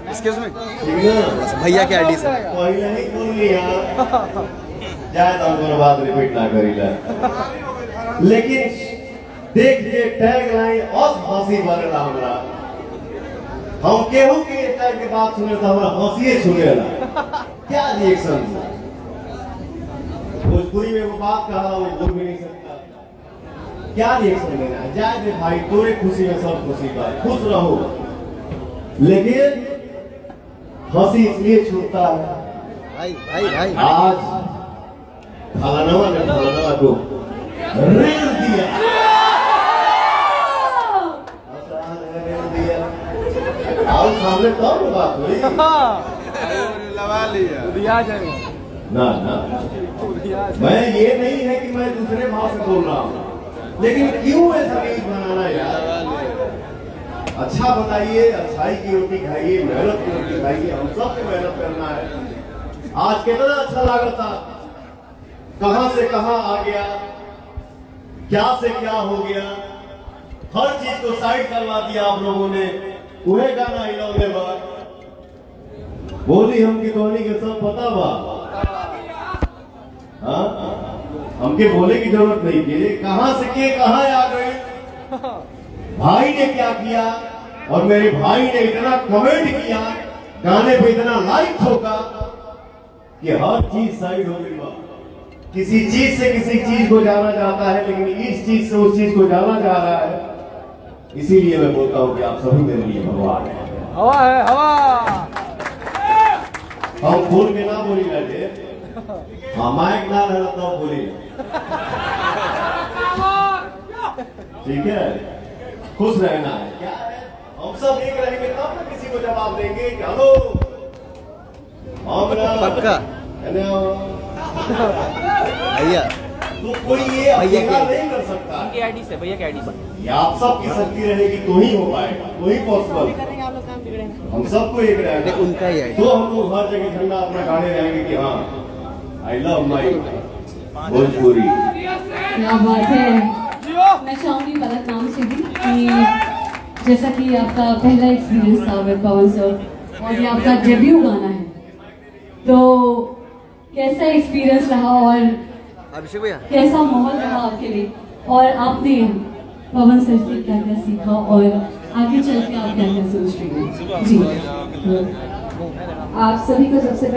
Excuse me भैया के ID से पहिले ही बोल लिया जाए तो कोनो बात रिपीट ना करीला लेकिन देख जे टैग लाइन और हंसी बनला हमरा हम केहू के टैग के बात सुने तो हमरा हंसीए छूटेला क्या रिएक्शन भोजपुरी में वो बात कहा वो बोल भी नहीं सकता क्या रिएक्शन देना है जाए दे भाई तोरे खुशी में सब खुशी का खुश रहो लेकिन हंसी इसलिए छूटता है भाई भाई भाई आज फलानवा ने फलानवा को रेल दिया आओ सामने कौन बात हुई लगा लिया दिया जाए ना ना मैं ये नहीं है कि मैं दूसरे भाव से बोल रहा हूँ लेकिन क्यों ऐसा रील बनाना यार अच्छा बताइए अच्छाई की रोटी खाइए मेहनत की रोटी खाइए हम सबको मेहनत करना है आज कितना अच्छा लगा था कहां से कहां आ गया क्या से क्या हो गया हर चीज को साइड करवा दिया आप लोगों ने वह गाना हिलौने बार बोली हमकी कहानी के सब पता बा हाँ हमके बोले की जरूरत नहीं थी कहां से के कहां आ गए भाई ने क्या किया और मेरे भाई ने इतना कमेंट किया गाने पे इतना लाइक ठोका कि हर चीज साइड हो गई किसी चीज से किसी चीज को जाना चाहता है लेकिन इस चीज से उस चीज को जाना चाह रहा है इसीलिए मैं बोलता हूँ कि आप सभी मेरे लिए भगवान है हवा है हवा हम बोल के ना बोली लगे हाँ माइक ना रहता तो बोली ठीक है खुश रहना है क्या है हम सब एक रहेंगे तब ना किसी को जवाब देंगे कि हेलो पक्का भैया तो कोई ये अकेला नहीं कर सकता उनकी आईडी से भैया की आईडी से ये आप सबकी शक्ति रहेगी तो ही हो पाएगा तो ही पॉसिबल हम सबको एक रहेगा उनका ही तो हम लोग हर जगह झंडा अपना गाड़े रहेंगे कि हाँ आई लव माई भोजपुरी क्या बात है। मैं चाहूंगी पलक नाम से भी कि जैसा कि आपका पहला एक्सपीरियंस था विद पवन सर और ये आपका डेब्यू गाना है तो कैसा एक्सपीरियंस रहा और अभिषेक भैया कैसा माहौल रहा आपके लिए और आपने पवन सर से क्या क्या सीखा और आगे चल के आप क्या क्या सोच रही हैं जी। आप सभी को सबसे